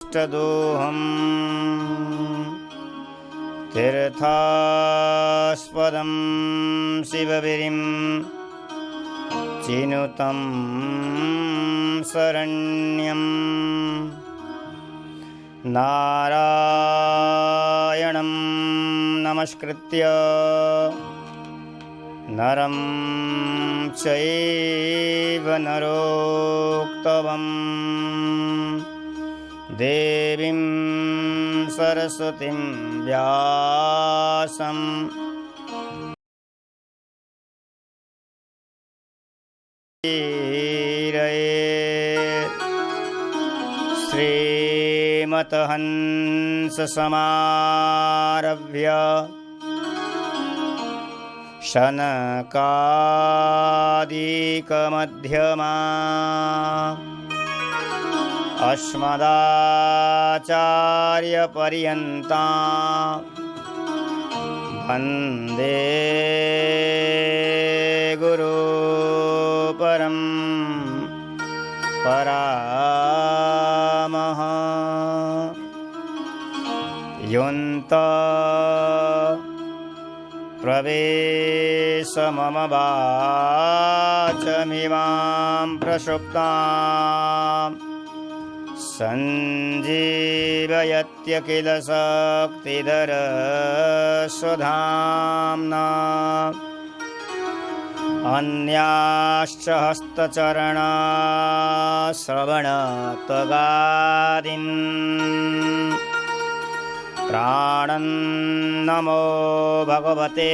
ष्टदोहम् तीर्थास्पदं शिवगिरिं चिनुतं शरण्यं नारायणं नमस्कृत्य नरं चैव नरोत्तमं देवीं सरस्वतीं व्यासं श्रीमतहंससमारभ्य शनकादिकमध्यमा अस्मदाचार्यपर्यन्ता वन्दे गुरुपरं परामः योऽन्तः प्रवेश मम वाचमिमां प्रसुप्तां सञ्जीवयत्यखिल शक्तिधरस्वधाम्ना अन्याश्च हस्तचरणश्रवणत्वगादीन् प्राणन्नमो भगवते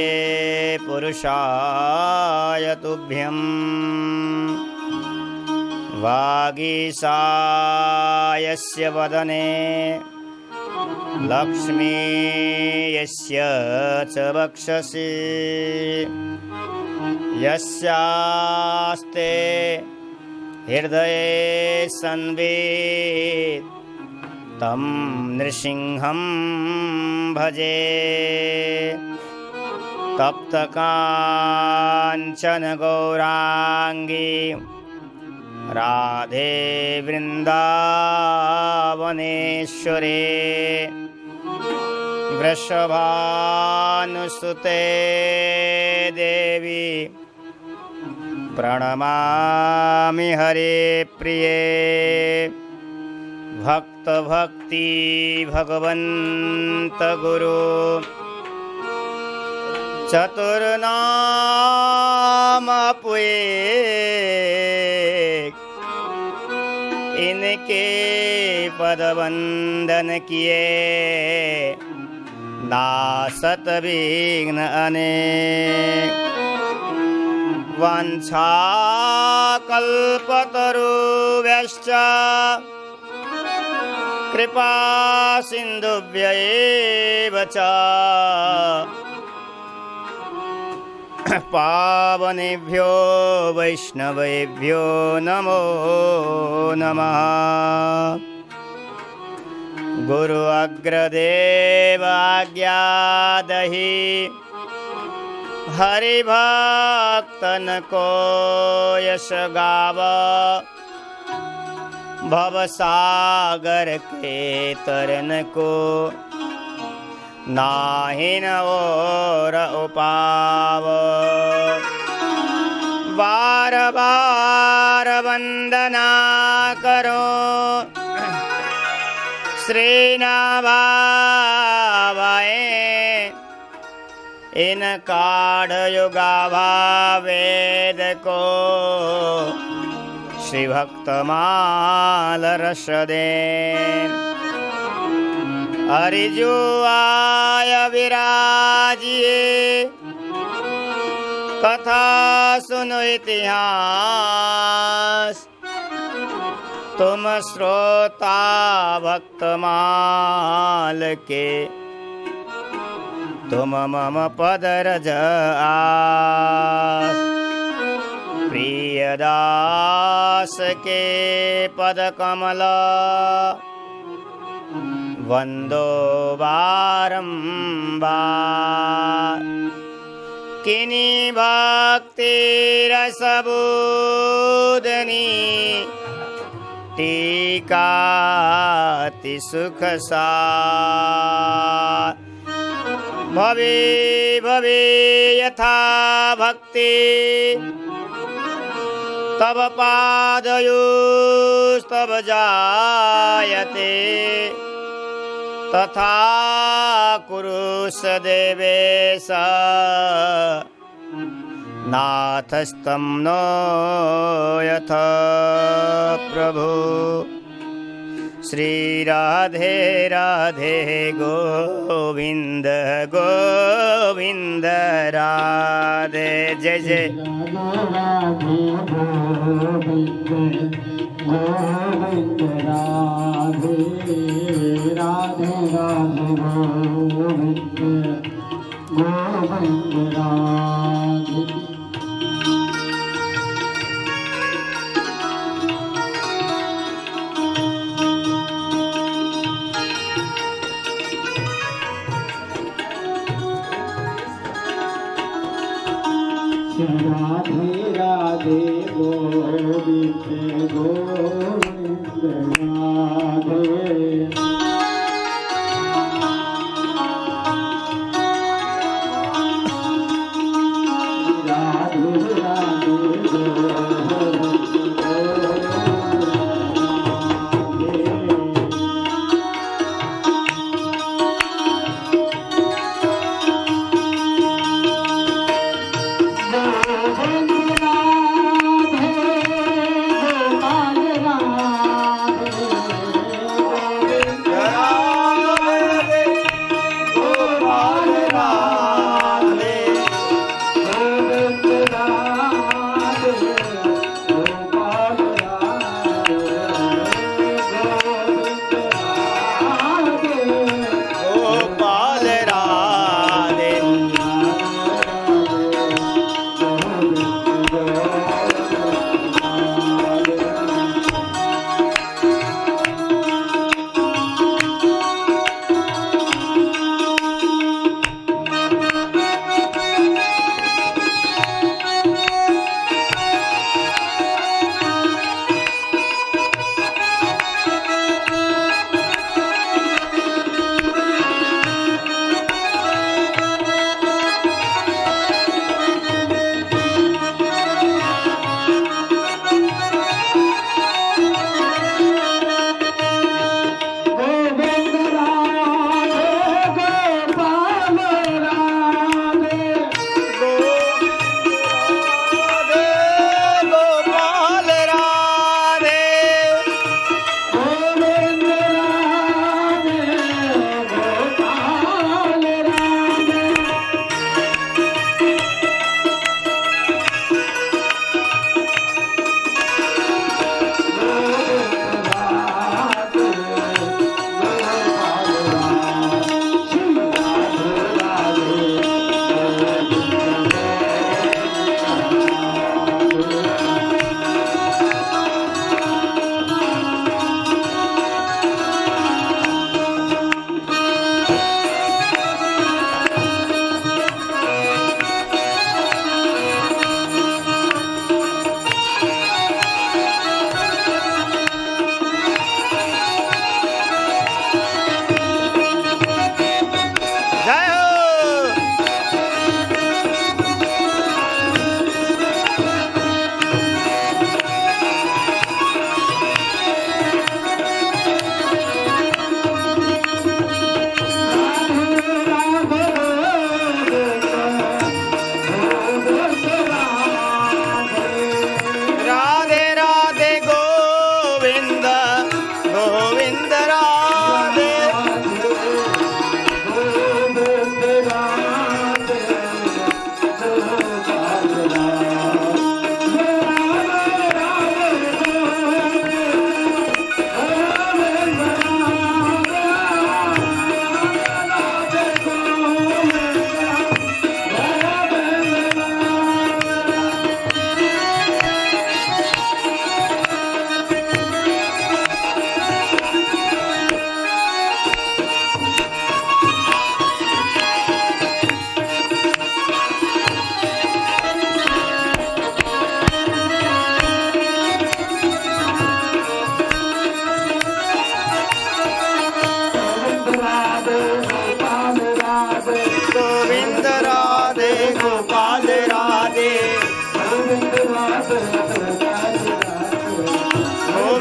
पुरुषाय तुभ्यं वागीशायस्य वदने लक्ष्मीयस्य च वक्षसि यस्यास्ते हृदये संवित् तं नृसिंहं भजे तप्तकाञ्चन गौराङ्गी राधे वृन्दावनेश्वरे वृषभानुसुते देवी प्रणमामि हरिप्रिये भक्तभक्ति भगवन्त गुरु चतुर्नाम पुए इनके पदवंदन किए नासत विघ्न अनेक वाञ्छाकल्पतरुभ्यश्च कृपा सिन्धुभ्यैव च पावनेभ्यो वैष्णवेभ्यो नमो नमः। गुरु अग्रदेव आज्ञादहि हरिभक्तन को यश गाव भवसागर के तरन को नाहिन और उपाव बार बार वंदना करो श्री नभावे इन काढ़ युगाभा वेद को श्री भक्तमाल रस दे हरिजो आय विराजिए कथा सुनो इतिहास तुम श्रोता भक्तमाल के तुम मम पदरज आस प्रियदास के पद कमल वंदो बारंबार किनी भक्ति रसबोधनी टीकाति सुख सार। भवे भवे यथा भक्ति तव पादयोस्तव जायते, तथा कुरु सदेवेश नाथस्तं नो यथा प्रभु। श्री राधे राधे गोविंद गोविंद राधे। जय जय राधे गोविंद गोविंद राधे राधे राधे गोविंद गोविंद राधे। राधे राधे गोविंद गोविंद राधे। राधे राधे गोविंद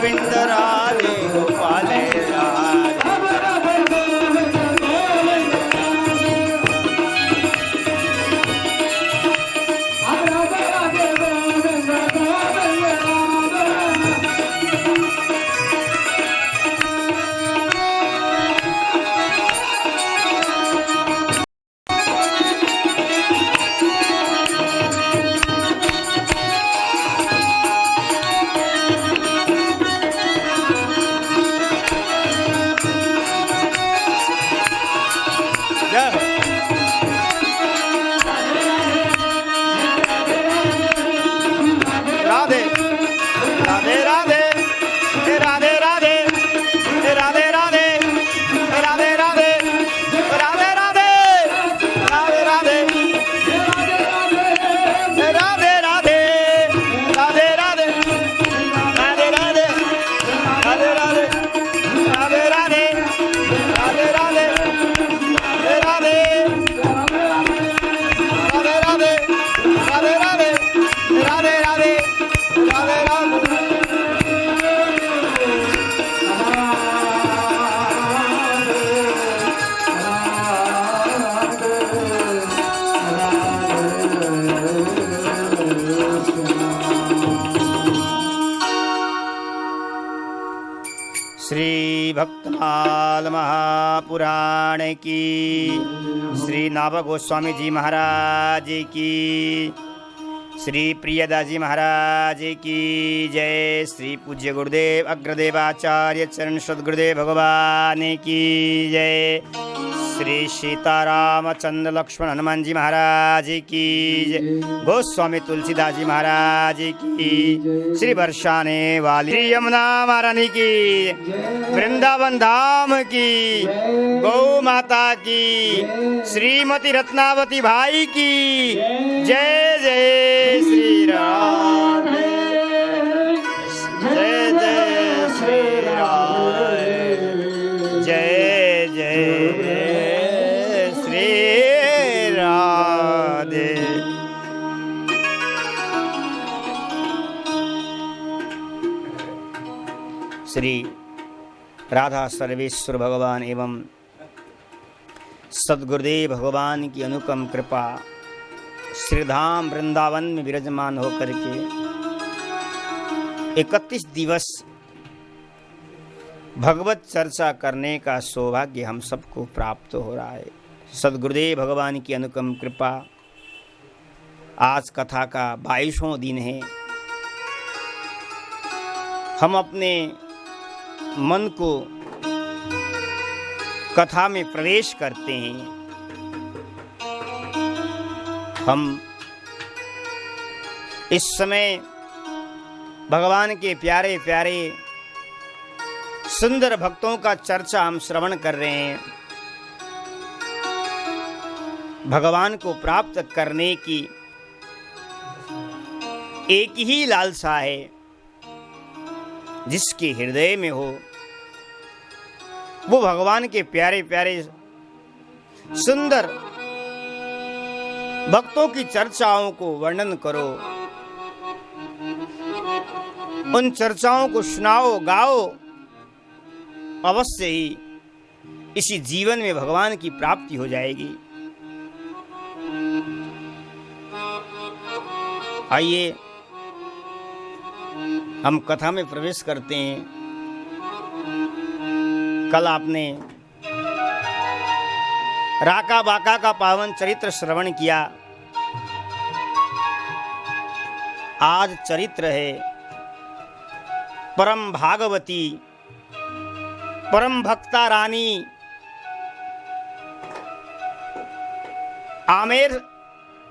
गोविंद राधे गोपाल राधे श्री भक्तमाल महापुराण की, श्री नाभ गोस्वामी जी महाराज की, श्री प्रियदास जी महाराज की जय। श्री पूज्य गुरुदेव अग्रदेवाचार्य चरण सद्गुरुदेव भगवान की जय। श्री सीतारामचंद्र लक्ष्मण हनुमान जी महाराज की जय। गोस्वामी तुलसीदास जी महाराज की, श्री बरसाने वाली यमुना महारानी की, वृंदावन धाम की, गौ माता की, श्रीमती रत्नावती भाई की जय जय श्री राम, जय जय श्री राम, जय जय श्री राधे। श्री राधा सर्वेश्वर भगवान एवं सद्गुरुदेव भगवान की अनुपम कृपा श्रीधाम वृंदावन में विराजमान होकर के 31 दिवस भगवत चर्चा करने का सौभाग्य हम सबको प्राप्त हो रहा है। सद्गुरुदेव भगवान की अनुपम कृपा। आज कथा का 22वां दिन है। हम अपने मन को कथा में प्रवेश करते हैं। हम इस समय भगवान के प्यारे प्यारे सुंदर भक्तों का चर्चा हम श्रवण कर रहे हैं। भगवान को प्राप्त करने की एक ही लालसा है, जिसके हृदय में हो वो भगवान के प्यारे प्यारे सुंदर भक्तों की चर्चाओं को वर्णन करो, उन चर्चाओं को सुनाओ, गाओ। अवश्य ही इसी जीवन में भगवान की प्राप्ति हो जाएगी। आइए हम कथा में प्रवेश करते हैं। कल आपने राका बाका का पावन चरित्र श्रवण किया। आज चरित्र है परम भागवती, परम भक्ता रानी आमेर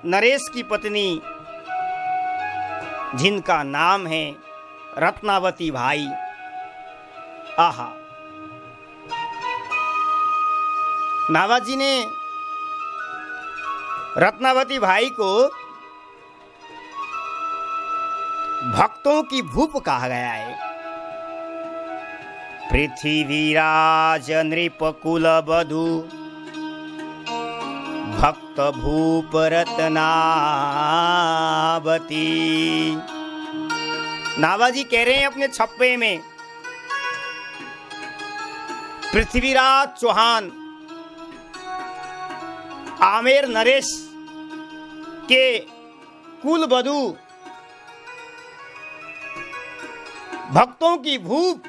नरेश की पत्नी, जिनका नाम है रत्नावती भाई। आहा, नाभाजी ने रत्नावती भाई को भक्तों की भूप कहा गया है। पृथ्वीराज नृप कुल बधु भक्त भूप रत्नावती। नाभाजी कह रहे हैं अपने छप्पे में पृथ्वीराज चौहान आमेर नरेश के कुलवधू, भक्तों की भूप,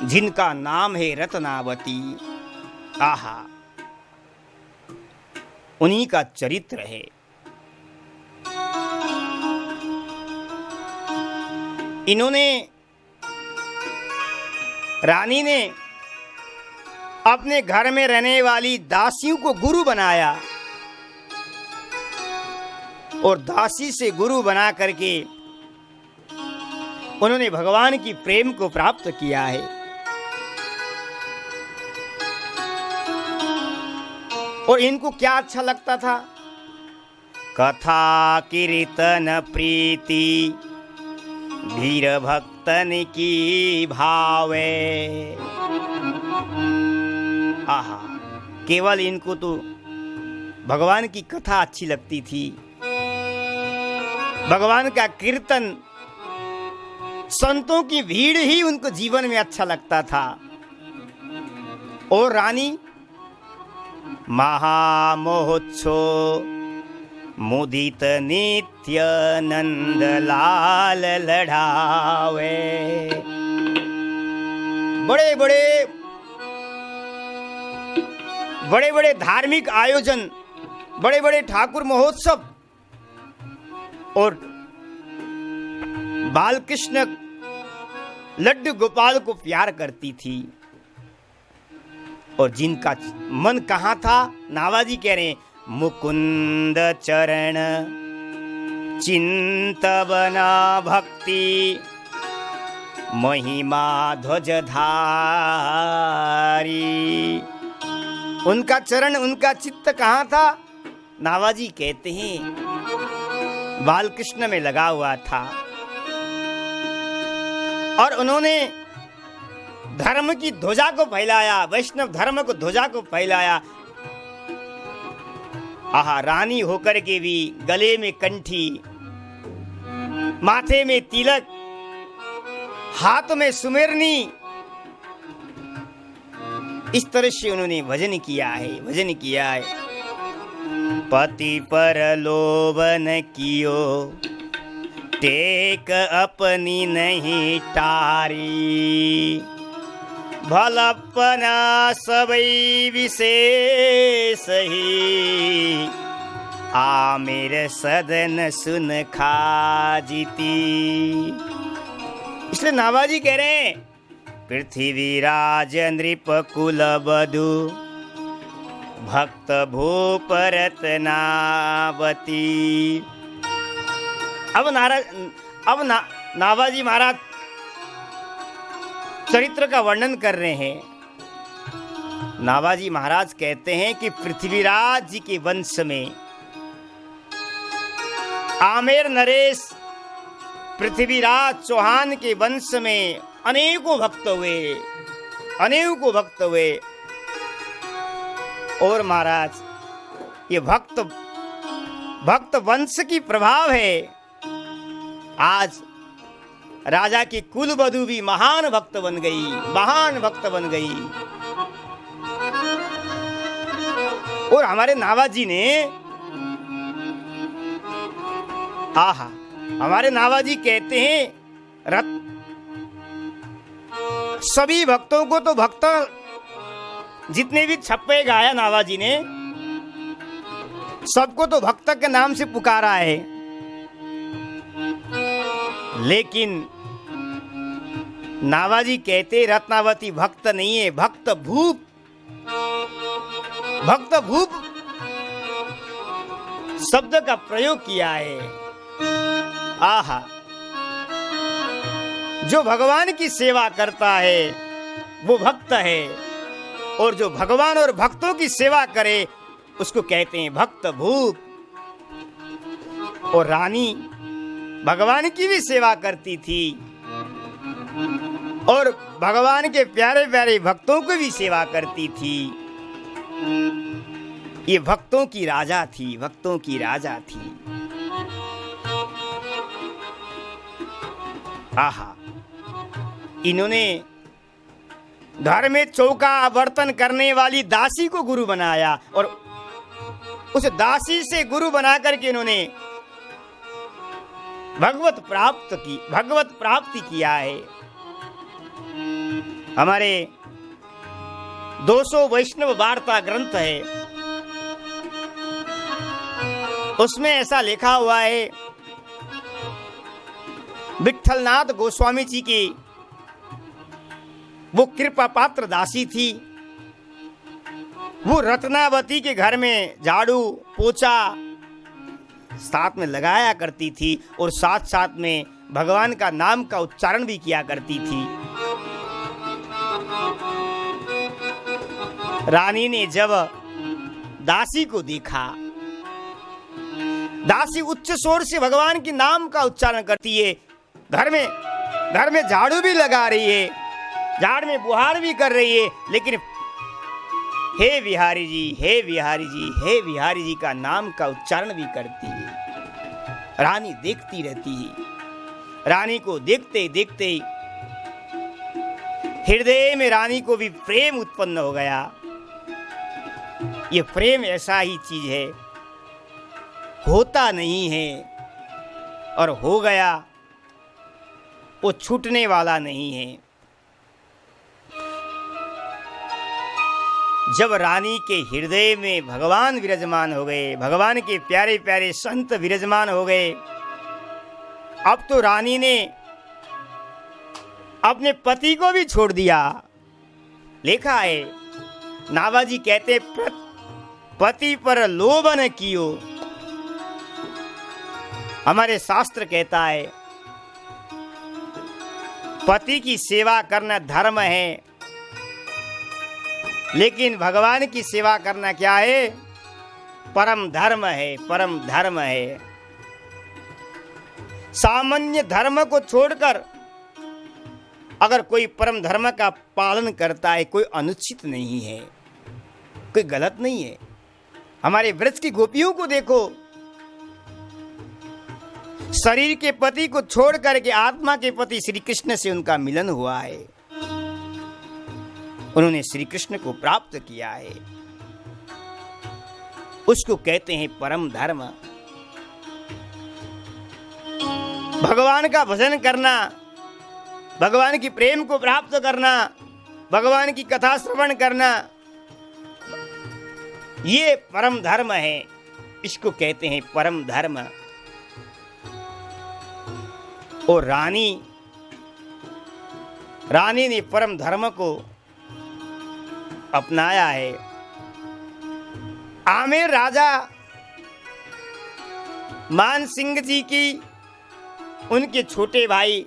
जिनका नाम है रत्नावती। आहा, उन्हीं का चरित्र है। इन्होंने, रानी ने अपने घर में रहने वाली दासियों को गुरु बनाया और दासी से गुरु बना करके उन्होंने भगवान की प्रेम को प्राप्त किया है। और इनको क्या अच्छा लगता था? कथा कीर्तन प्रीति धीर भक्तन की भावे। आहा, केवल इनको तो भगवान की कथा अच्छी लगती थी, भगवान का कीर्तन, संतों की भीड़ ही उनको जीवन में अच्छा लगता था। और रानी महामहोत्सव मुदित नित्य नंद लाल लढ़ावे। बड़े बड़े धार्मिक आयोजन, बड़े बड़े ठाकुर महोत्सव और बाल कृष्ण लड्डू गोपाल को प्यार करती थी। और जिनका मन कहाँ था? नावाजी कह रहे हैं, मुकुंद चरण चिंतवना भक्ति महिमा ध्वजधारी। उनका चरण, उनका चित्त कहाँ था? नावाजी कहते हैं बालकृष्ण में लगा हुआ था। और उन्होंने धर्म की ध्वजा को फैलाया, वैष्णव धर्म को ध्वजा को फैलाया। आहा, रानी होकर के भी गले में कंठी, माथे में तिलक, हाथ में सुमेरनी, इस तरह से उन्होंने भजन किया है। पति पर लोभ न कियो, टेक अपनी नहीं टारी। भलपना सबई विशेष ही, आमिर सदन सुन खाजिती। इसलिए नावाजी कह रहे हैं, पृथ्वीराज नृप कुल बधु भक्त भूप रत्नावती। अब नावाजी महाराज चरित्र का वर्णन कर रहे हैं। नावाजी महाराज कहते हैं कि पृथ्वीराज जी के वंश में आमेर नरेश पृथ्वीराज चौहान के वंश में अनेकों भक्त हुए। और महाराज, ये भक्त वंश की प्रभाव है। आज राजा की कुलवधू भी महान भक्त बन गई। और हमारे नावाजी ने, आहा, हमारे नावाजी कहते हैं सभी भक्तों को तो भक्त, जितने भी छप्पे गाया नावाजी ने, सबको तो भक्त के नाम से पुकारा है। लेकिन नावाजी कहते रत्नावती भक्त नहीं है, भक्त भूप शब्द का प्रयोग किया है। आहा, जो भगवान की सेवा करता है वो भक्त है, और जो भगवान और भक्तों की सेवा करे उसको कहते हैं भक्त भूप। और रानी भगवान की भी सेवा करती थी और भगवान के प्यारे प्यारे भक्तों को भी सेवा करती थी। ये भक्तों की राजा थी। आहा, इन्होंने घर में चौका बर्तन करने वाली दासी को गुरु बनाया और उस दासी से गुरु बना करके इन्होंने भगवत प्राप्ति किया है। हमारे 200 वैष्णव वार्ता ग्रंथ है, उसमें ऐसा लिखा हुआ है, विट्ठलनाथ गोस्वामी जी की वो कृपा पात्र दासी थी। वो रत्नावती के घर में झाड़ू पोछा साथ में लगाया करती थी और साथ साथ में भगवान का नाम का उच्चारण भी किया करती थी। रानी ने जब दासी को देखा, दासी उच्च स्वर से भगवान के नाम का उच्चारण करती है, घर में झाड़ू भी लगा रही है, झाड़ में बुहार भी कर रही है, लेकिन हे बिहारी जी, हे बिहारी जी, हे बिहारी जी का नाम का उच्चारण भी करती है। रानी देखती रहती है। रानी को देखते देखते हृदय में रानी को भी प्रेम उत्पन्न हो गया। ये प्रेम ऐसा ही चीज है, होता नहीं है और हो गया वो छूटने वाला नहीं है। जब रानी के हृदय में भगवान विराजमान हो गए, भगवान के प्यारे प्यारे संत विराजमान हो गए, अब तो रानी ने अपने पति को भी छोड़ दिया। लिखा है, नाभाजी कहते, पति पर लोभ न कियो। हमारे शास्त्र कहता है पति की सेवा करना धर्म है, लेकिन भगवान की सेवा करना क्या है? परम धर्म है, परम धर्म है। सामान्य धर्म को छोड़कर अगर कोई परम धर्म का पालन करता है, कोई अनुचित नहीं है, कोई गलत नहीं है। हमारे व्रज की गोपियों को देखो, शरीर के पति को छोड़ करके आत्मा के पति श्री कृष्ण से उनका मिलन हुआ है, उन्होंने श्री कृष्ण को प्राप्त किया है। उसको कहते हैं परम धर्म। भगवान का भजन करना, भगवान की प्रेम को प्राप्त करना, भगवान की कथा श्रवण करना, ये परम धर्म है। इसको कहते हैं परम धर्म। और रानी ने परम धर्म को अपनाया है। आमेर राजा मान सिंह जी की, उनके छोटे भाई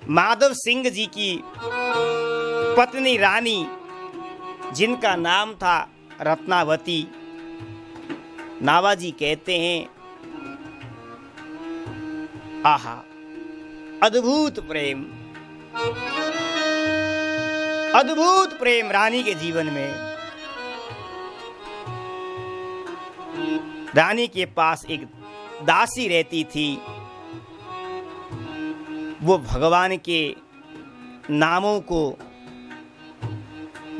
माधव सिंह जी की पत्नी रानी, जिनका नाम था रत्नावती, नाभाजी कहते हैं, आहा अद्भुत प्रेम, अद्भुत प्रेम रानी के जीवन में। रानी के पास एक दासी रहती थी, वो भगवान के नामों को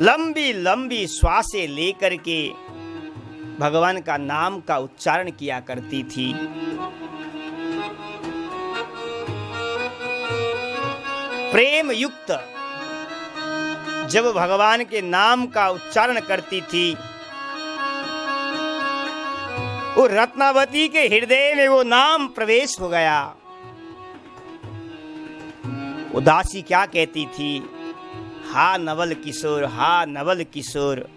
लंबी लंबी श्वासें लेकर के भगवान का नाम का उच्चारण किया करती थी। प्रेम युक्त जब भगवान के नाम का उच्चारण करती थी, वो रत्नावती के हृदय में वो नाम प्रवेश हो गया। उदासी क्या कहती थी? हा नवल किशोर, हा नवल किशोर,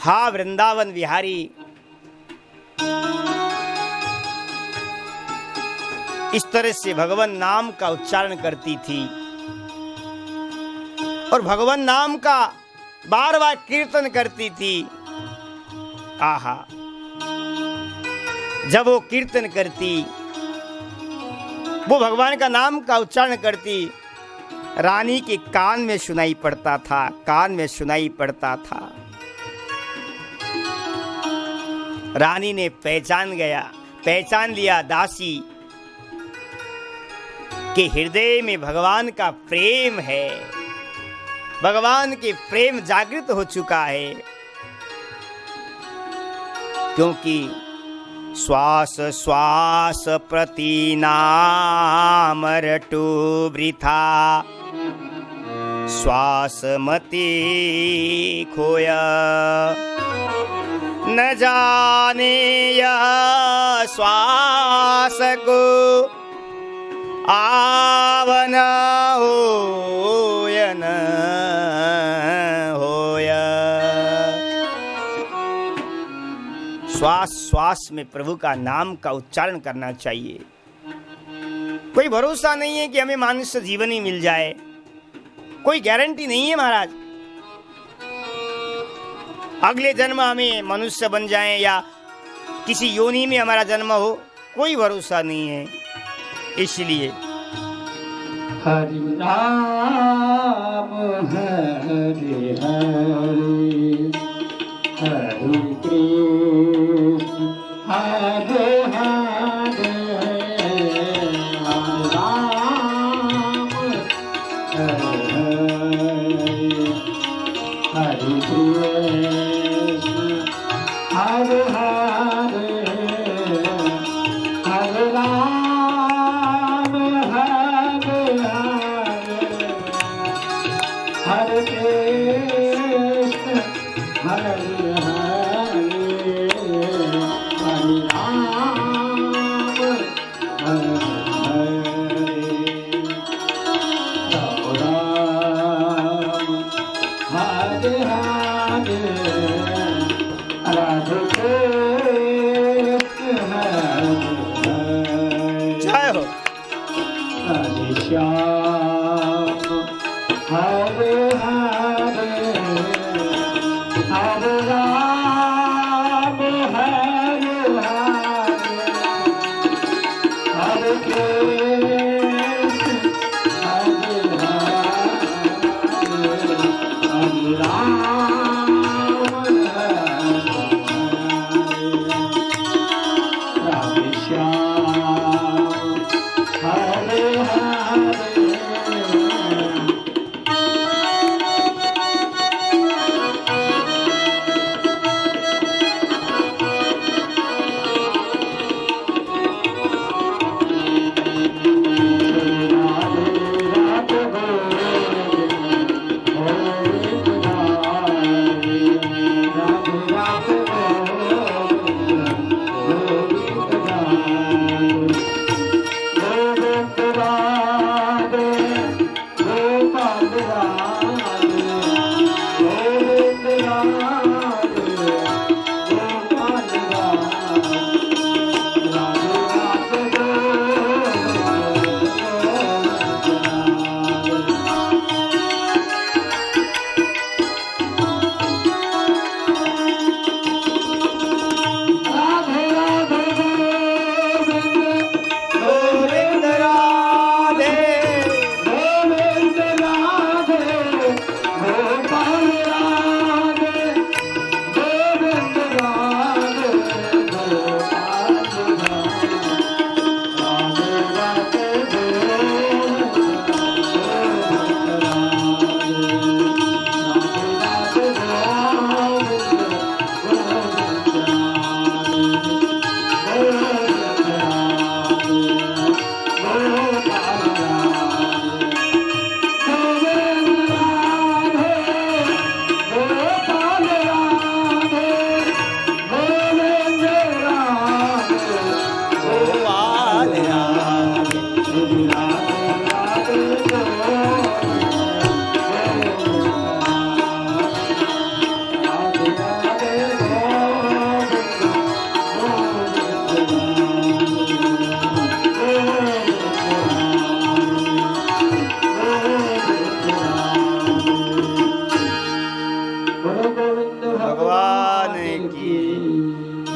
हा वृंदावन बिहारी। इस तरह से भगवान नाम का उच्चारण करती थी और भगवान नाम का बार बार कीर्तन करती थी। आहा, जब वो कीर्तन करती, वो भगवान का नाम का उच्चारण करती, रानी के कान में सुनाई पड़ता था, कान में सुनाई पड़ता था। रानी ने पहचान लिया दासी के हृदय में भगवान का प्रेम है। भगवान के प्रेम जागृत हो चुका है, क्योंकि श्वास श्वास प्रति नाम रटो वृथा, श्वास मति खोया, न जाने यह श्वास को आवन होय न होय। श्वास श्वास में प्रभु का नाम का उच्चारण करना चाहिए। कोई भरोसा नहीं है कि हमें मनुष्य जीवन ही मिल जाए, कोई गारंटी नहीं है महाराज। अगले जन्म हमें मनुष्य बन जाएं या किसी योनि में हमारा जन्म हो, कोई भरोसा नहीं है। इसलिए हरि राम हरि हरि हरि कृष्ण हरे हरे, हरि राम हरि हरि हरि कृष्ण हरे हरे, हरे राम हरे कृष्ण हरे हरे, हरे राम हरे हरे, राम हरे हरे, राधे कृष्ण हरे हरे। जय हो। हरे श्याम हरे हरे, हरे राम हरे हरे, हरे कृष्ण हरे हरे, हरे राम हरे हरे, राधे श्याम हरे हरे।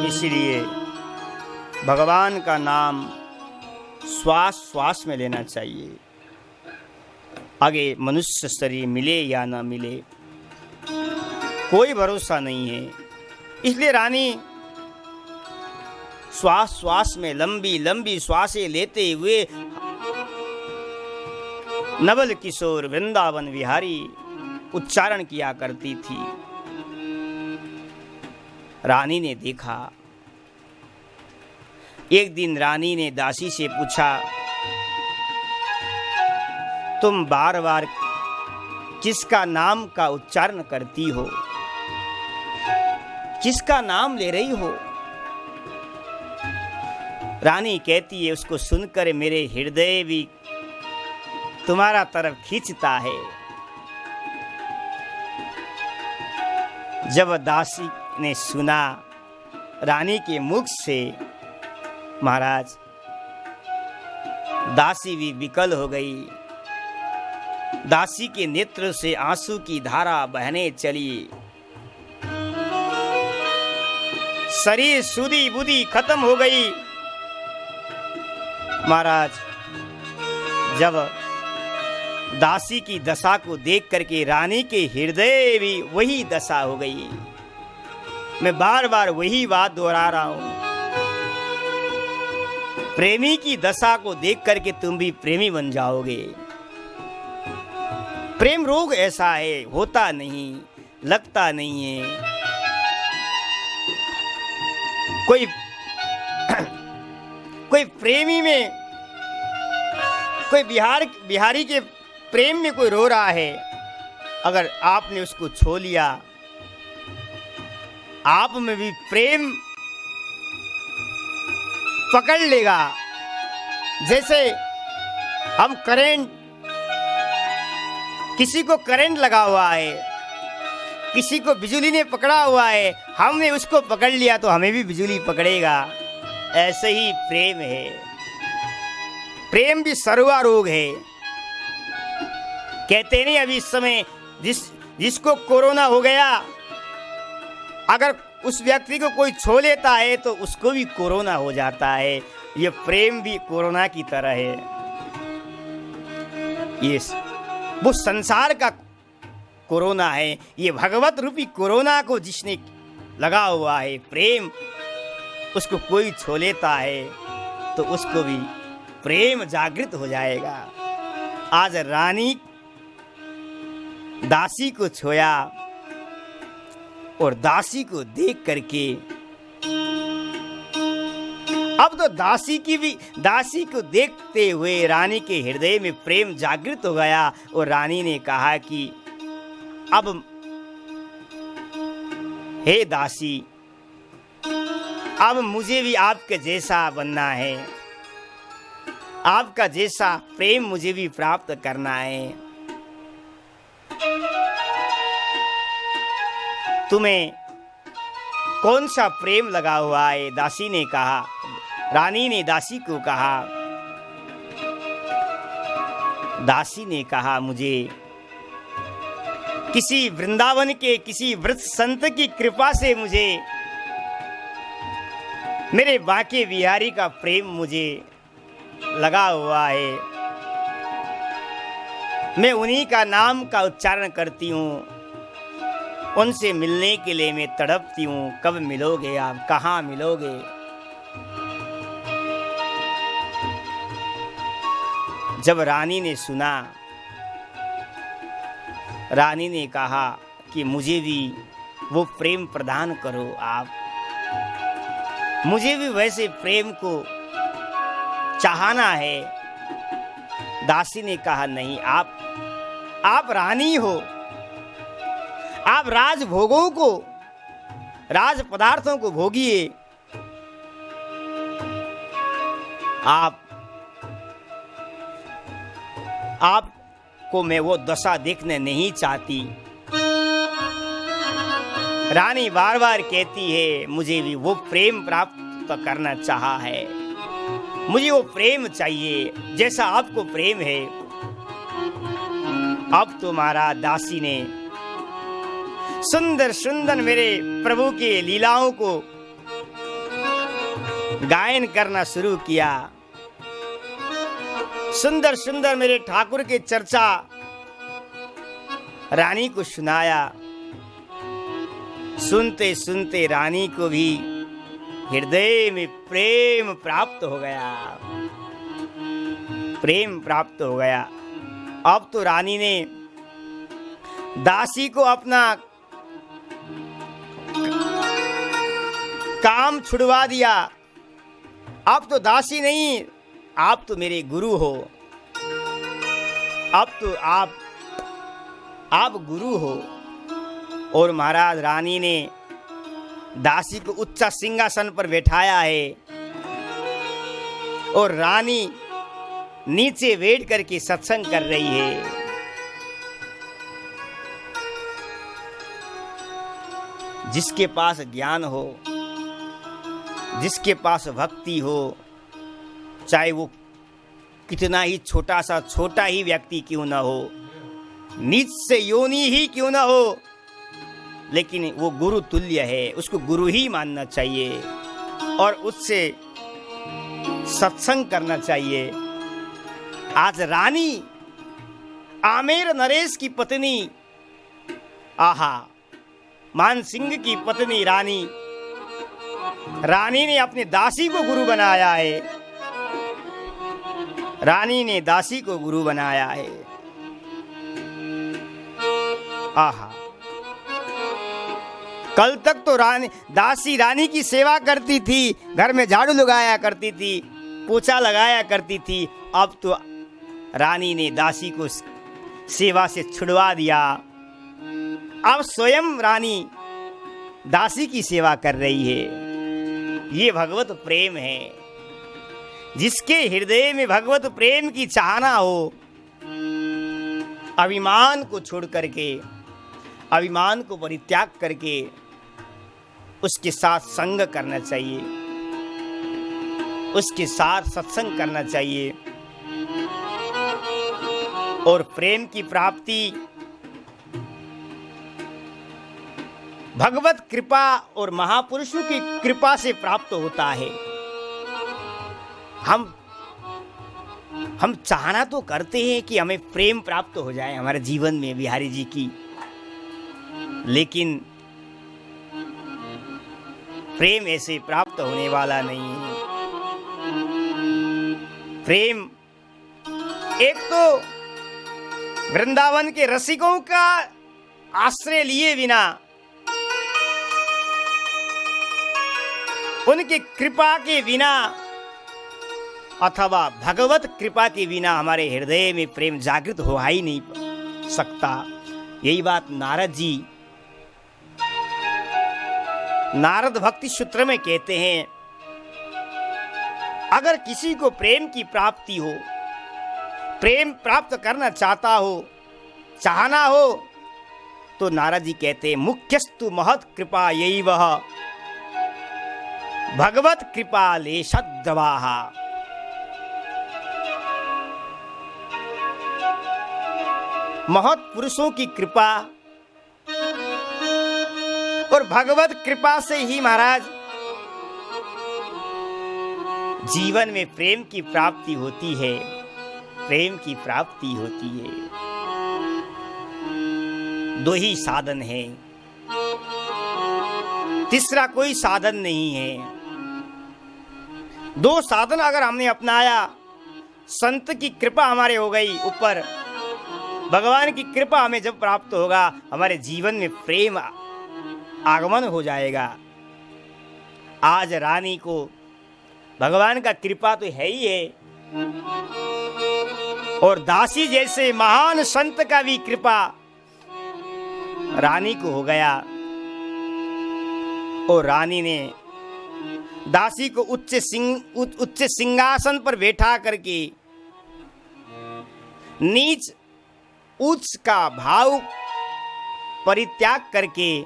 इसलिए भगवान का नाम श्वास श्वास में लेना चाहिए। आगे मनुष्य शरीर मिले या ना मिले कोई भरोसा नहीं है। इसलिए रानी श्वास श्वास में लंबी लंबी श्वासें लेते हुए नवल किशोर वृंदावन विहारी उच्चारण किया करती थी। रानी ने देखा। एक दिन रानी ने दासी से पूछा, तुम बार बार किसका नाम का उच्चारण करती हो, किसका नाम ले रही हो? रानी कहती है, उसको सुनकर मेरे हृदय भी तुम्हारा तरफ खींचता है। जब दासी ने सुना रानी के मुख से, महाराज दासी भी विकल हो गई। दासी के नेत्र से आंसू की धारा बहने चली। शरीर सुधी बुद्धि खत्म हो गई। महाराज जब दासी की दशा को देख करके रानी के हृदय भी वही दशा हो गई। मैं बार बार वही बात दोहरा रहा हूं, प्रेमी की दशा को देख करके तुम भी प्रेमी बन जाओगे। प्रेम रोग ऐसा है, होता नहीं, लगता नहीं है। कोई प्रेमी में, कोई बिहारी के प्रेम में कोई रो रहा है, अगर आपने उसको छू लिया, आप में भी प्रेम पकड़ लेगा। जैसे हम करंट, किसी को करंट लगा हुआ है, किसी को बिजली ने पकड़ा हुआ है, हमने उसको पकड़ लिया तो हमें भी बिजली पकड़ेगा। ऐसे ही प्रेम है। प्रेम भी सर्वा रोग है। कहते नहीं अभी इस समय जिसको कोरोना हो गया, अगर उस व्यक्ति को कोई छू लेता है तो उसको भी कोरोना हो जाता है। ये प्रेम भी कोरोना की तरह है। ये वो संसार का कोरोना है। ये भगवत रूपी कोरोना को जिसने लगा हुआ है प्रेम, उसको कोई छू लेता है तो उसको भी प्रेम जागृत हो जाएगा। आज रानी दासी को छोया और दासी को देख करके अब तो दासी को देखते हुए रानी के हृदय में प्रेम जागृत हो गया। और रानी ने कहा कि अब हे दासी, अब मुझे भी आपके जैसा बनना है, आपका जैसा प्रेम मुझे भी प्राप्त करना है। तुम्हें कौन सा प्रेम लगा हुआ है? दासी ने कहा, रानी ने दासी को कहा। दासी ने कहा, मुझे किसी वृंदावन के किसी वृद्ध संत की कृपा से मुझे मेरे बांके बिहारी का प्रेम मुझे लगा हुआ है। मैं उन्हीं का नाम का उच्चारण करती हूँ, उनसे मिलने के लिए मैं तड़पती हूँ। कब मिलोगे आप, कहाँ मिलोगे? जब रानी ने सुना, रानी ने कहा कि मुझे भी वो प्रेम प्रदान करो, आप मुझे भी वैसे प्रेम को चाहना है। दासी ने कहा, नहीं, आप रानी हो, आप राज भोगों को, राज पदार्थों को भोगिए। आपको मैं वो दशा देखने नहीं चाहती। रानी बार बार कहती है, मुझे भी वो प्रेम प्राप्त करना चाहा है, मुझे वो प्रेम चाहिए जैसा आपको प्रेम है। अब तो महाराज दासी ने सुंदर सुंदर मेरे प्रभु के लीलाओं को गायन करना शुरू किया। सुंदर सुंदर मेरे ठाकुर के चर्चा रानी को सुनाया। सुनते सुनते रानी को भी हृदय में प्रेम प्राप्त हो गया, प्रेम प्राप्त हो गया। अब तो रानी ने दासी को अपना काम छुड़वा दिया। अब तो दासी नहीं, आप तो मेरे गुरु हो। अब तो आप गुरु हो। और महाराज रानी ने दासी को उच्च सिंहासन पर बैठाया है और रानी नीचे बैठ करके सत्संग कर रही है। जिसके पास ज्ञान हो, जिसके पास भक्ति हो, चाहे वो कितना ही छोटा ही व्यक्ति क्यों ना हो, नीच से योनि ही क्यों ना हो, लेकिन वो गुरु तुल्य है, उसको गुरु ही मानना चाहिए और उससे सत्संग करना चाहिए। आज रानी आमेर नरेश की पत्नी, आहा, मान सिंह की पत्नी रानी ने अपने दासी को गुरु बनाया है। रानी ने दासी को गुरु बनाया है। आहा, कल तक तो दासी रानी की सेवा करती थी, घर में झाड़ू लगाया करती थी, पोछा लगाया करती थी। अब तो रानी ने दासी को सेवा से छुड़वा दिया। अब स्वयं रानी दासी की सेवा कर रही है। ये भगवत प्रेम है। जिसके हृदय में भगवत प्रेम की चाहना हो, अभिमान को छोड़ करके, अभिमान को परित्याग करके उसके साथ संग करना चाहिए, उसके साथ सत्संग करना चाहिए। और प्रेम की प्राप्ति भगवत कृपा और महापुरुषों की कृपा से प्राप्त होता है। हम चाहना तो करते हैं कि हमें प्रेम प्राप्त हो जाए हमारे जीवन में बिहारी जी की, लेकिन प्रेम ऐसे प्राप्त होने वाला नहीं है। प्रेम एक तो वृंदावन के रसिकों का आश्रय लिए बिना, उनकी कृपा के बिना अथवा भगवत कृपा के बिना हमारे हृदय में प्रेम जागृत हो ही नहीं सकता। यही बात नारद भक्ति सूत्र में कहते हैं। अगर किसी को प्रेम की प्राप्ति हो, प्रेम प्राप्त करना चाहना हो, तो नारद जी कहते हैं, मुख्यस्तु महत् कृपा यही वह भगवत कृपा लेशद्रवाहा। महत् पुरुषों की कृपा और भगवत कृपा से ही महाराज जीवन में प्रेम की प्राप्ति होती है। प्रेम की प्राप्ति होती है। दो ही साधन है, तीसरा कोई साधन नहीं है। दो साधन अगर हमने अपनाया, संत की कृपा हमारे हो गई ऊपर, भगवान की कृपा हमें जब प्राप्त होगा, हमारे जीवन में प्रेम आगमन हो जाएगा। आज रानी को भगवान का कृपा तो है ही है, और दासी जैसे महान संत का भी कृपा रानी को हो गया। और रानी ने दासी को उच्च सिंहासन पर बैठा करके नीच उच्च का भाव परित्याग करके,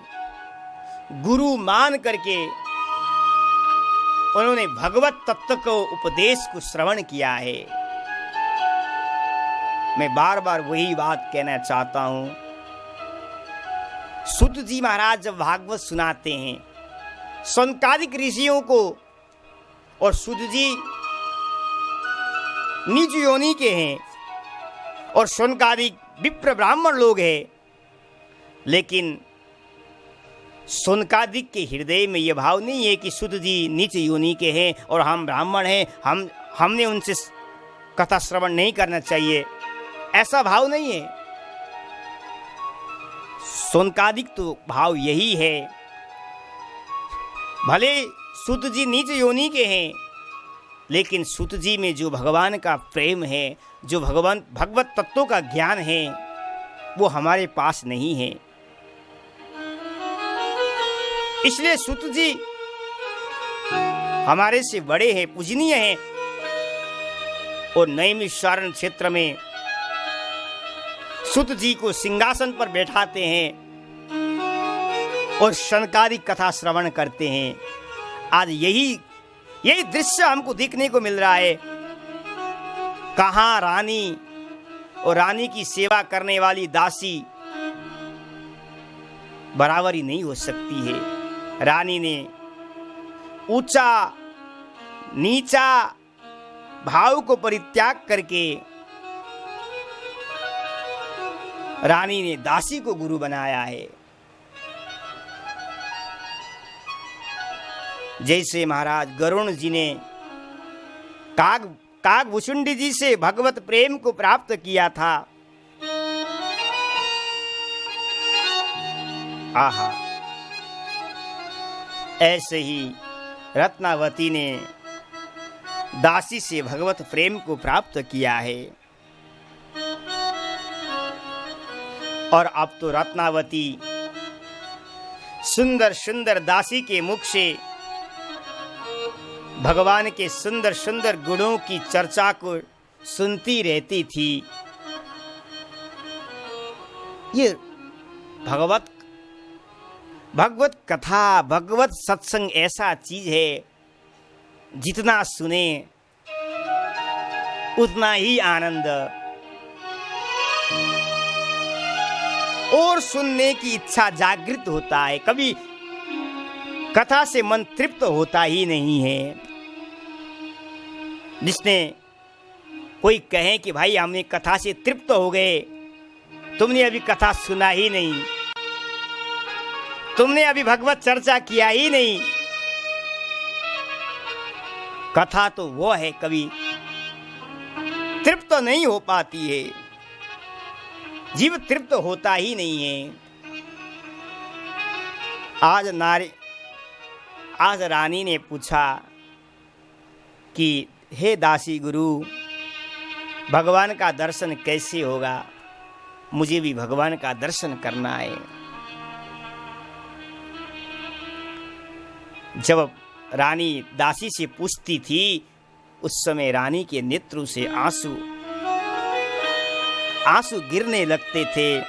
गुरु मान करके उन्होंने भगवत तत्व को उपदेश को श्रवण किया है। मैं बार बार वही बात कहना चाहता हूं। सूत जी महाराज जब भागवत सुनाते हैं सनकादिक ऋषियों को, और सूत जी नीच योनि के हैं और सनकादिक विप्र ब्राह्मण लोग हैं, लेकिन सनकादिक के हृदय में यह भाव नहीं है कि सूत जी नीच योनि के हैं और हम ब्राह्मण हैं, हमने उनसे कथा श्रवण नहीं करना चाहिए। ऐसा भाव नहीं है। शौनकादिक तो भाव यही है। भले सूत जी नीच योनि के हैं, लेकिन सूत जी में जो भगवान का प्रेम है, जो भगवत तत्वों का ज्ञान है, वो हमारे पास नहीं है। इसलिए सूत जी हमारे से बड़े हैं, पूजनीय हैं। और नैमिषारण्य क्षेत्र में सूत जी को सिंहासन पर बैठाते हैं और शनकादिक कथा श्रवण करते हैं। आज यही दृश्य हमको देखने को मिल रहा है। कहाँ रानी और रानी की सेवा करने वाली दासी बराबरी नहीं हो सकती है। रानी ने ऊंचा नीचा भाव को परित्याग करके रानी ने दासी को गुरु बनाया है। जैसे महाराज गरुण जी ने काकभूषुंडी जी से भगवत प्रेम को प्राप्त किया था। आहा, ऐसे ही रत्नावती ने दासी से भगवत प्रेम को प्राप्त किया है। और अब तो रत्नावती सुंदर सुंदर दासी के मुख से भगवान के सुंदर सुंदर गुणों की चर्चा को सुनती रहती थी। ये भगवत कथा, भगवत सत्संग ऐसा चीज है, जितना सुने उतना ही आनंद, और सुनने की इच्छा जागृत होता है। कभी कथा से मन तृप्त होता ही नहीं है। जिसने कोई कहे कि भाई हमने कथा से तृप्त हो गए, तुमने अभी कथा सुना ही नहीं, तुमने अभी भगवत चर्चा किया ही नहीं। कथा तो वो है, कभी तृप्त नहीं हो पाती है, जीव तृप्त होता ही नहीं है। आज रानी ने पूछा कि हे दासी गुरु, भगवान का दर्शन कैसे होगा? मुझे भी भगवान का दर्शन करना है। जब रानी दासी से पूछती थी, उस समय रानी के नेत्रों से आंसू गिरने लगते थे।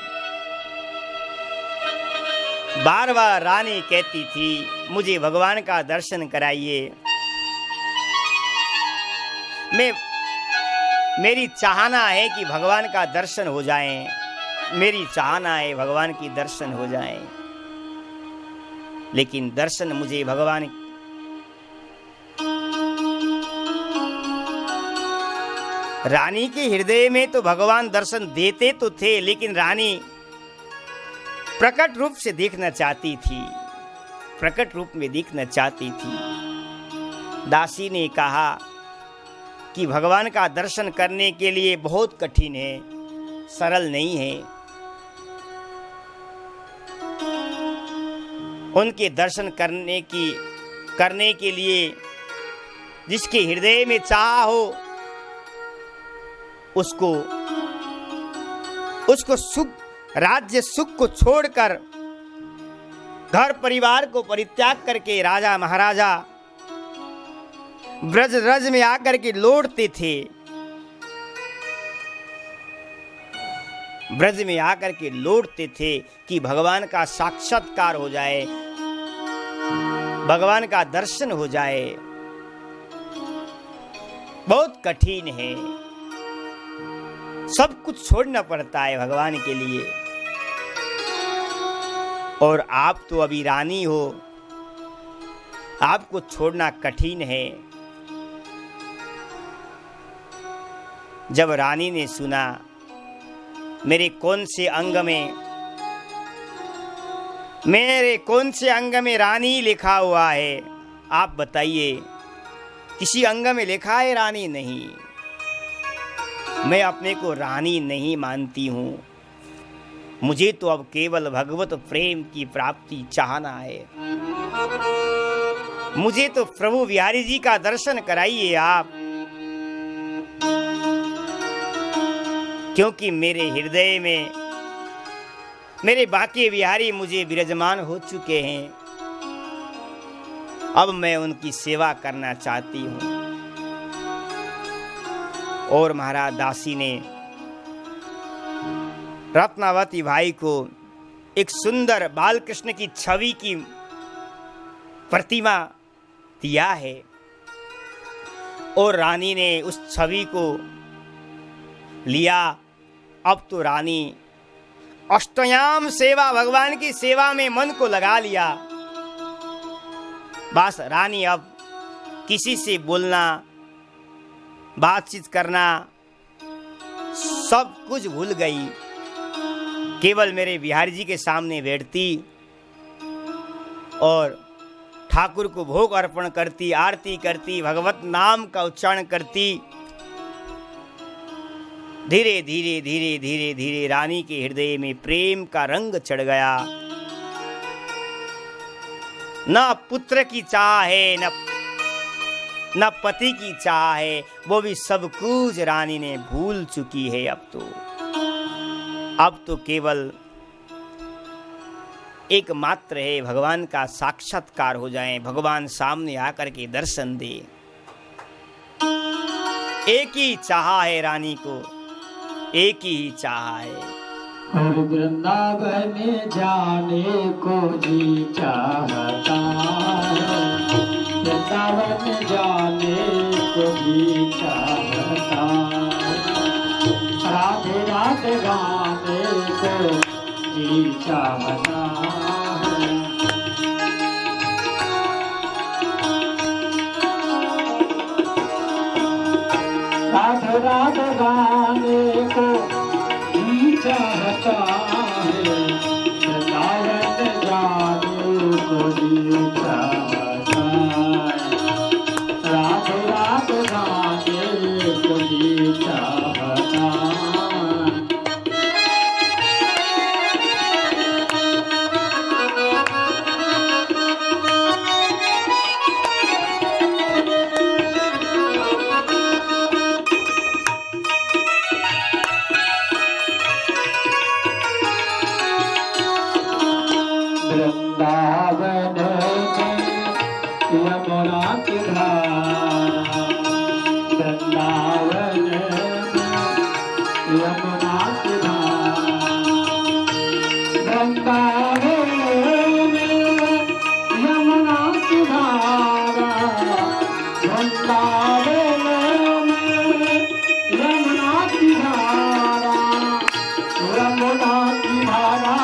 बार बार रानी कहती थी, मुझे भगवान का दर्शन कराइए। मेरी चाहना है कि भगवान का दर्शन हो जाए, मेरी चाहना है भगवान की दर्शन हो जाए। लेकिन दर्शन मुझे भगवान रानी के हृदय में तो भगवान दर्शन देते तो थे, लेकिन रानी प्रकट रूप से देखना चाहती थी, प्रकट रूप में देखना चाहती थी। दासी ने कहा कि भगवान का दर्शन करने के लिए बहुत कठिन है, सरल नहीं है। उनके दर्शन करने के लिए जिसके हृदय में चाह हो, उसको सुख, राज्य सुख को छोड़कर, घर परिवार को परित्याग करके राजा महाराजा ब्रज रज में आकर के लौटते थे। ब्रज में आकर के लौटते थे कि भगवान का साक्षात्कार हो जाए, भगवान का दर्शन हो जाए। बहुत कठिन है, सब कुछ छोड़ना पड़ता है भगवान के लिए। और आप तो अभी रानी हो, आपको छोड़ना कठिन है। जब रानी ने सुना, मेरे कौन से अंग में रानी लिखा हुआ है, आप बताइए? किसी अंग में लिखा है रानी? नहीं। मैं अपने को रानी नहीं मानती हूँ। मुझे तो अब केवल भगवत प्रेम की प्राप्ति चाहना है। मुझे तो प्रभु बिहारी जी का दर्शन कराइए आप, क्योंकि मेरे हृदय में मेरे बांके बिहारी मुझे विराजमान हो चुके हैं। अब मैं उनकी सेवा करना चाहती हूँ। और महाराज दासी ने रत्नावती भाई को एक सुंदर बालकृष्ण की छवि की प्रतिमा दिया है, और रानी ने उस छवि को लिया। अब तो रानी अष्टयाम सेवा, भगवान की सेवा में मन को लगा लिया। बस रानी अब किसी से बोलना, बातचीत करना सब कुछ भूल गई। केवल मेरे बिहारी जी के सामने बैठती और ठाकुर को भोग अर्पण करती, आरती करती, भगवत नाम का उच्चारण करती। धीरे धीरे धीरे धीरे धीरे रानी के हृदय में प्रेम का रंग चढ़ गया। न पुत्र की चाह है, न पति की चाह है, वो भी सब कुछ रानी ने भूल चुकी है। अब तो केवल एकमात्र है भगवान का साक्षात्कार हो जाए, भगवान सामने आकर के दर्शन दे। एक ही चाह है रानी को, एक ही चाह है। और वृंदावन जाने को जी चाहता है, वृंदावन जाने को जी चाहता है, राधे राधे गाने को जी चाहता है। राधे राधे गाने को जी चाहता है, वृंदावन जाने को जी चाहता है, राधे राधे गाने को जी चाहता है। वृंदावन में यमुना की धारा, वृंदावन में यमुना की धारा, वृंदावन में यमुना की धारा, वृंदावन में यमुना की धारा, यमुना की धारा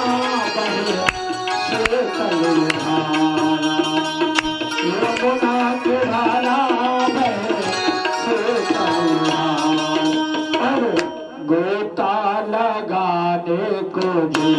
बहे गोता लगाने को भी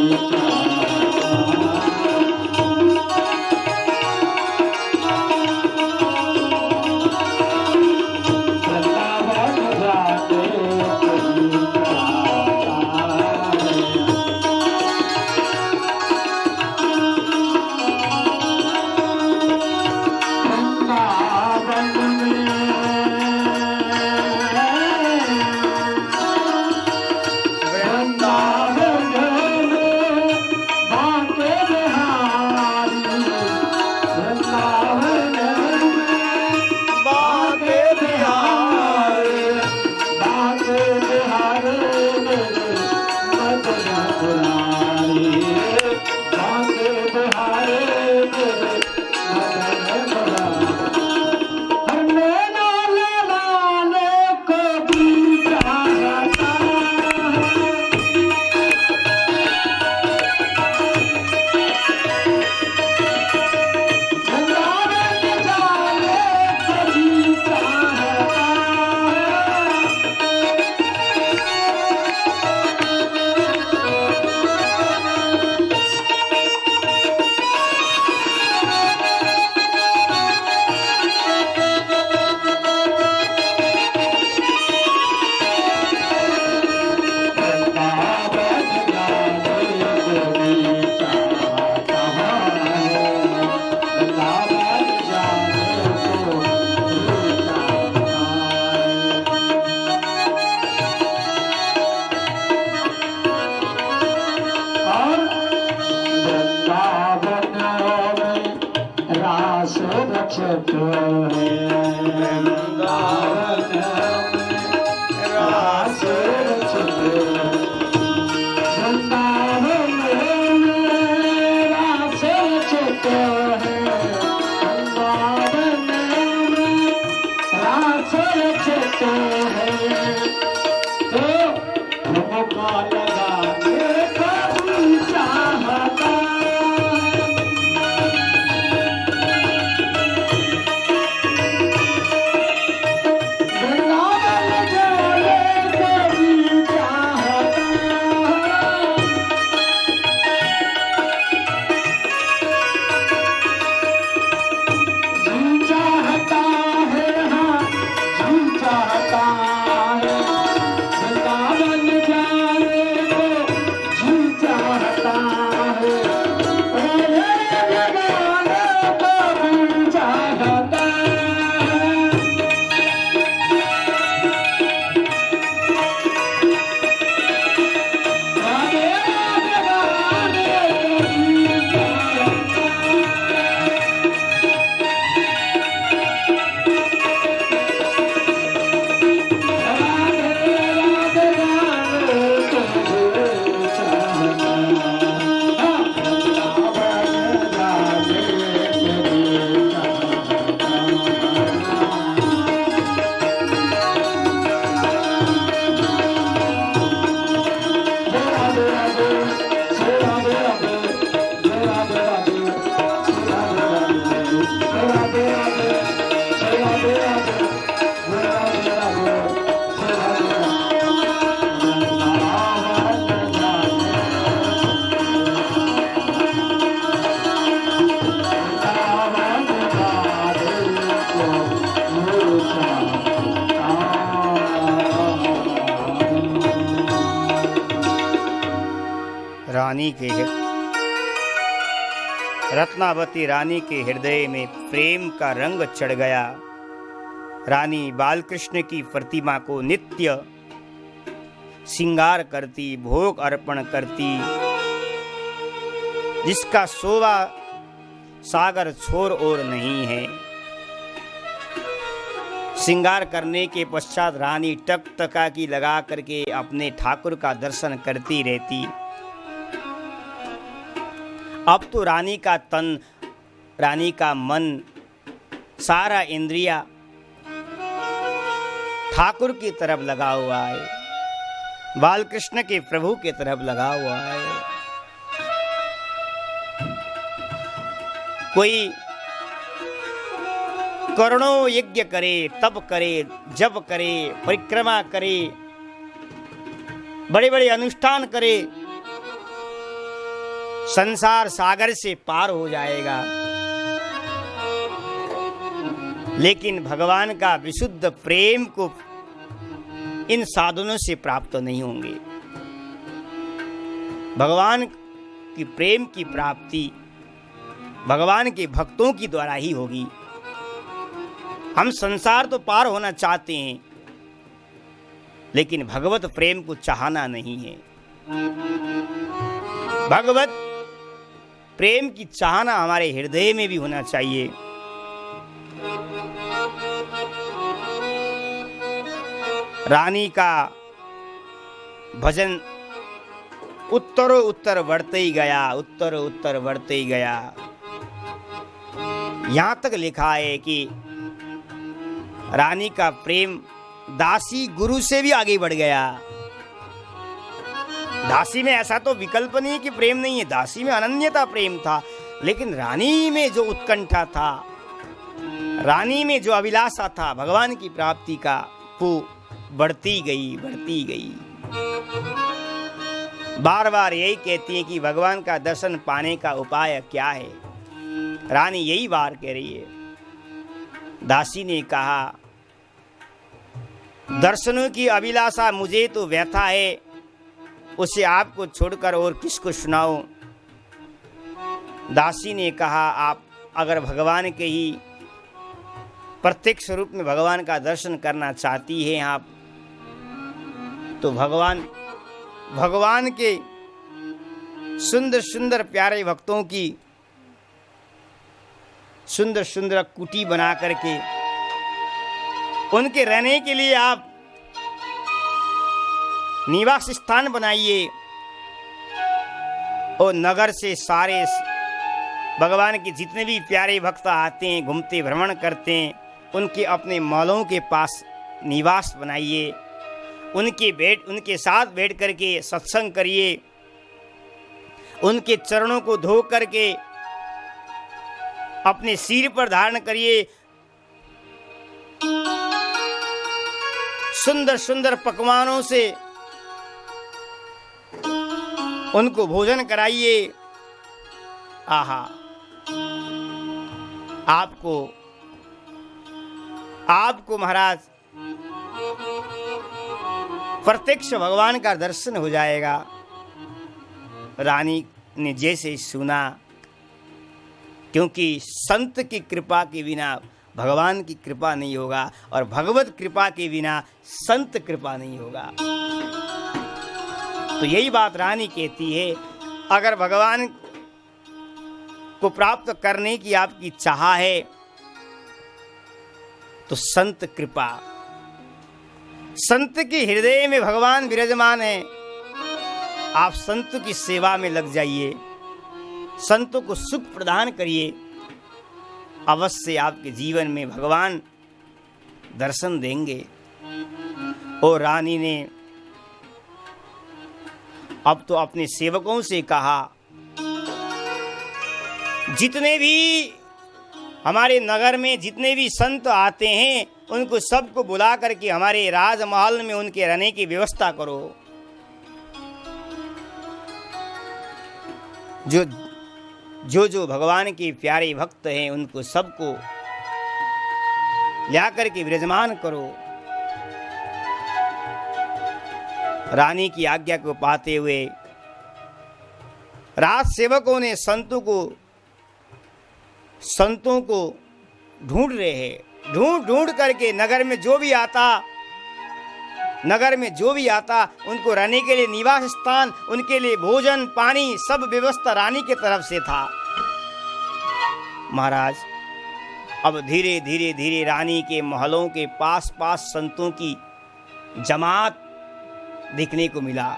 छठ है वृंदावन में रास रचित वृंदावन में रास रचित है वृंदावन में रास रचित है तो ठुमका लगाने का भी चाहता रानी के रत्नावती रानी के हृदय में प्रेम का रंग चढ़ गया। रानी बालकृष्ण की प्रतिमा को नित्य श्रृंगार करती, भोग अर्पण करती, जिसका शोभा सागर छोर और नहीं है। श्रृंगार करने के पश्चात रानी टकटका की लगा करके अपने ठाकुर का दर्शन करती रहती। अब तो रानी का तन, रानी का मन, सारा इंद्रिया ठाकुर की तरफ लगा हुआ है, बालकृष्ण के प्रभु की तरफ लगा हुआ है। कोई करोड़ों यज्ञ करे, तप करे, जप करे, परिक्रमा करे, बड़े बड़े अनुष्ठान करे, संसार सागर से पार हो जाएगा, लेकिन भगवान का विशुद्ध प्रेम को इन साधनों से प्राप्त नहीं होंगे। भगवान की प्रेम की प्राप्ति भगवान के भक्तों की द्वारा ही होगी। हम संसार तो पार होना चाहते हैं, लेकिन भगवत प्रेम को चाहना नहीं है। भगवत प्रेम की चाहना हमारे हृदय में भी होना चाहिए। रानी का भजन उत्तरों उत्तर बढ़ते ही गया, उत्तरों उत्तर बढ़ते ही गया। यहां तक लिखा है कि रानी का प्रेम दासी गुरु से भी आगे बढ़ गया। दासी में ऐसा तो विकल्प नहीं है कि प्रेम नहीं है, दासी में अनन्यता प्रेम था, लेकिन रानी में जो उत्कंठा था, रानी में जो अभिलाषा था भगवान की प्राप्ति का, वो बढ़ती गई, बढ़ती गई। बार बार यही कहती है कि भगवान का दर्शन पाने का उपाय क्या है। रानी यही बार कह रही है। दासी ने कहा, दर्शनों की अभिलाषा मुझे तो व्यथा है, उसे आपको छोड़कर और किसको सुनाऊं। दासी ने कहा, आप अगर भगवान के ही प्रत्यक्ष रूप में भगवान का दर्शन करना चाहती हैं आप, तो भगवान के सुंदर सुंदर प्यारे भक्तों की सुंदर सुंदर कुटी बना करके उनके रहने के लिए आप निवास स्थान बनाइए। और नगर से सारे भगवान के जितने भी प्यारे भक्त आते हैं, घूमते भ्रमण करते हैं, उनके अपने महलों के पास निवास बनाइए। उनके साथ बैठ करके सत्संग करिए। उनके चरणों को धो करके अपने सिर पर धारण करिए। सुंदर सुंदर पकवानों से उनको भोजन कराइए। आहा, आपको महाराज प्रत्यक्ष भगवान का दर्शन हो जाएगा। रानी ने जैसे सुना, क्योंकि संत की कृपा के बिना भगवान की कृपा नहीं होगा और भगवत कृपा के बिना संत कृपा नहीं होगा। तो यही बात रानी कहती है, अगर भगवान को प्राप्त करने की आपकी चाह है तो संत कृपा, संत के हृदय में भगवान विराजमान है। आप संत की सेवा में लग जाइए, संतों को सुख प्रदान करिए, अवश्य आपके जीवन में भगवान दर्शन देंगे। और रानी ने अब तो अपने सेवकों से कहा, जितने भी हमारे नगर में जितने भी संत आते हैं उनको सबको बुला करके हमारे राजमहल में उनके रहने की व्यवस्था करो। जो भगवान के प्यारे भक्त हैं उनको सबको ला करके विराजमान करो। रानी की आज्ञा को पाते हुए राज सेवकों ने संतों को ढूंढ रहे हैं। ढूंढ करके नगर में जो भी आता उनको रहने के लिए निवास स्थान, उनके लिए भोजन पानी सब व्यवस्था रानी के तरफ से था। महाराज, अब धीरे धीरे रानी के महलों के पास संतों की जमात देखने को मिला।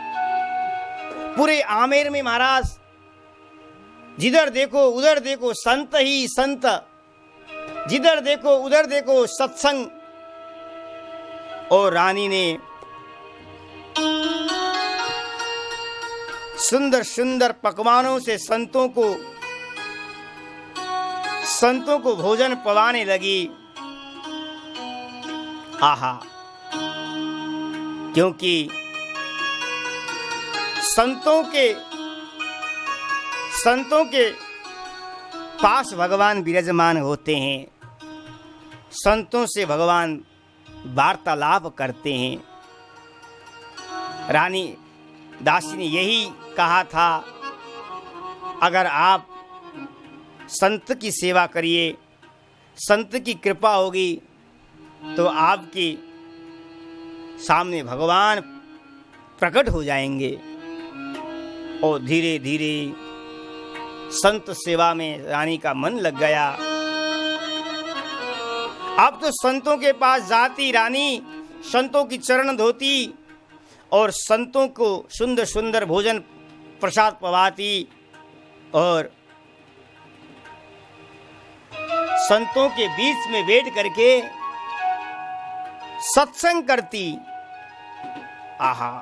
पूरे आमेर में महाराज जिधर देखो उधर देखो संत ही संत, जिधर देखो उधर देखो सत्संग। और रानी ने सुंदर सुंदर पकवानों से संतों को भोजन पवाने लगी। आहा, क्योंकि संतों के पास भगवान विराजमान होते हैं, संतों से भगवान वार्तालाप करते हैं। रानी दासी ने यही कहा था, अगर आप संत की सेवा करिए, संत की कृपा होगी तो आपके सामने भगवान प्रकट हो जाएंगे। और धीरे धीरे संत सेवा में रानी का मन लग गया। अब तो संतों के पास जाती रानी, संतों की चरण धोती और संतों को सुंदर सुंदर भोजन प्रसाद पवाती और संतों के बीच में बैठ करके सत्संग करती। आहा,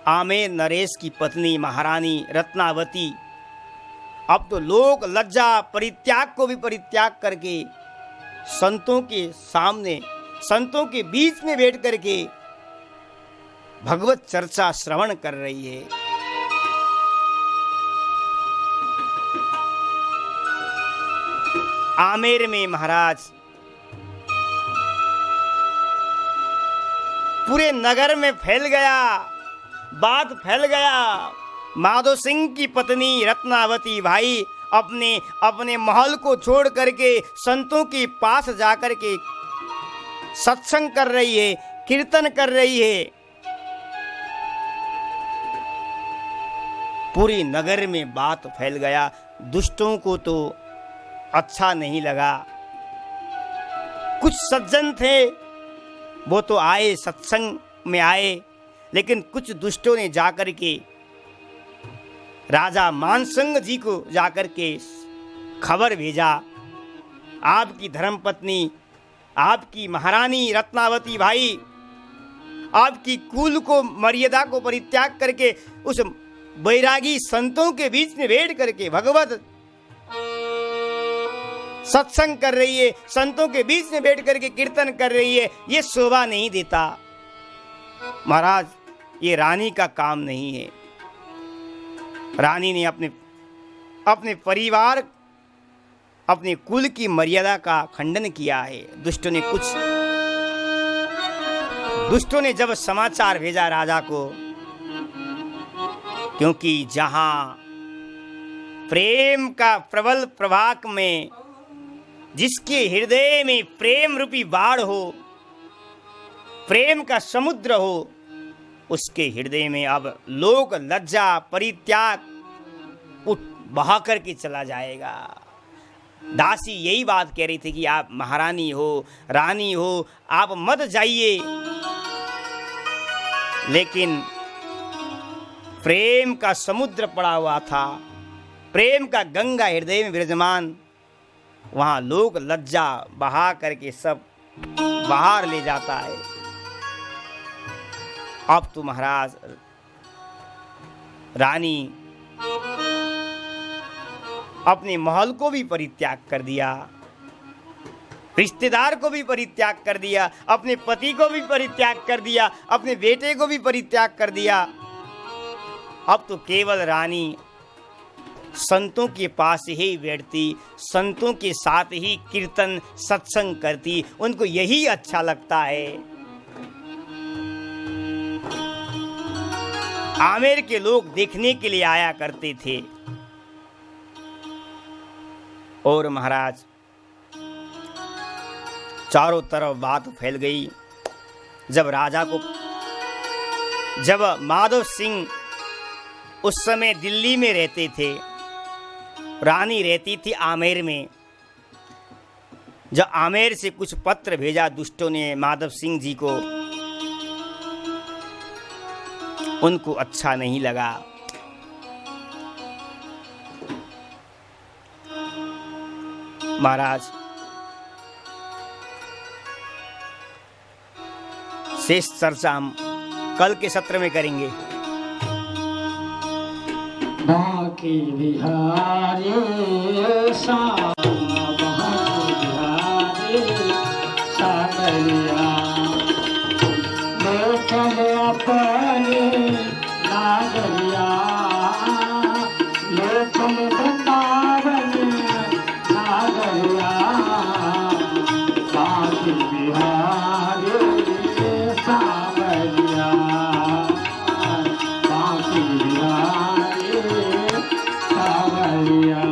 आमेर नरेश की पत्नी महारानी रत्नावती अब तो लोक लज्जा परित्याग को भी परित्याग करके संतों के सामने, संतों के बीच में बैठ करके भगवत चर्चा श्रवण कर रही है। आमेर में महाराज पूरे नगर में फैल गया, बात फैल गया। माधो सिंह की पत्नी रत्नावती भाई अपने महल को छोड़ करके संतों के पास जाकर के सत्संग कर रही है, कीर्तन कर रही है। पूरी नगर में बात फैल गया। दुष्टों को तो अच्छा नहीं लगा। कुछ सज्जन थे वो तो आए, सत्संग में आए, लेकिन कुछ दुष्टों ने जाकर के राजा मानसिंह जी को जाकर के खबर भेजा, आपकी धर्मपत्नी, आपकी महारानी रत्नावती भाई, आपकी कुल को मर्यादा को परित्याग करके उस बैरागी संतों के बीच में बैठ करके भगवत सत्संग कर रही है, संतों के बीच में बैठ करके कीर्तन कर रही है, ये शोभा नहीं देता। महाराज, ये रानी का काम नहीं है। रानी ने अपने परिवार, अपने कुल की मर्यादा का खंडन किया है। दुष्टों ने जब समाचार भेजा राजा को, क्योंकि जहां प्रेम का प्रबल प्रवाह में, जिसके हृदय में प्रेम रूपी बाढ़ हो, प्रेम का समुद्र हो, उसके हृदय में अब लोक लज्जा परित्याग उठ बहा करके चला जाएगा। दासी यही बात कह रही थी कि आप महारानी हो, रानी हो, आप मत जाइए, लेकिन प्रेम का समुद्र पड़ा हुआ था, प्रेम का गंगा हृदय में विराजमान, वहां लोग लज्जा बहा करके सब बाहर ले जाता है। अब तो महाराज रानी अपने महल को भी परित्याग कर दिया, रिश्तेदार को भी परित्याग कर दिया, अपने पति को भी परित्याग कर दिया, अपने बेटे को भी परित्याग कर दिया। अब तो केवल रानी संतों के पास ही बैठती, संतों के साथ ही कीर्तन सत्संग करती, उनको यही अच्छा लगता है। आमेर के लोग देखने के लिए आया करते थे। और महाराज चारों तरफ बात फैल गई। जब माधव सिंह उस समय दिल्ली में रहते थे, रानी रहती थी आमेर में। जब आमेर से कुछ पत्र भेजा दुष्टों ने माधव सिंह जी को, उनको अच्छा नहीं लगा। महाराज शेष चर्चा हम कल के सत्र में करेंगे। बांके बिहारी सागरिया लेखन अपने नागरिया, लेखन वृंदावन नागरिया, बांके बिहारी सागरिया, बांके बिहारी सागरिया।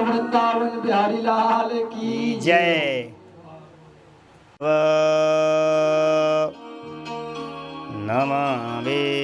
वृंदावन बिहारी लाल की जय। नमामि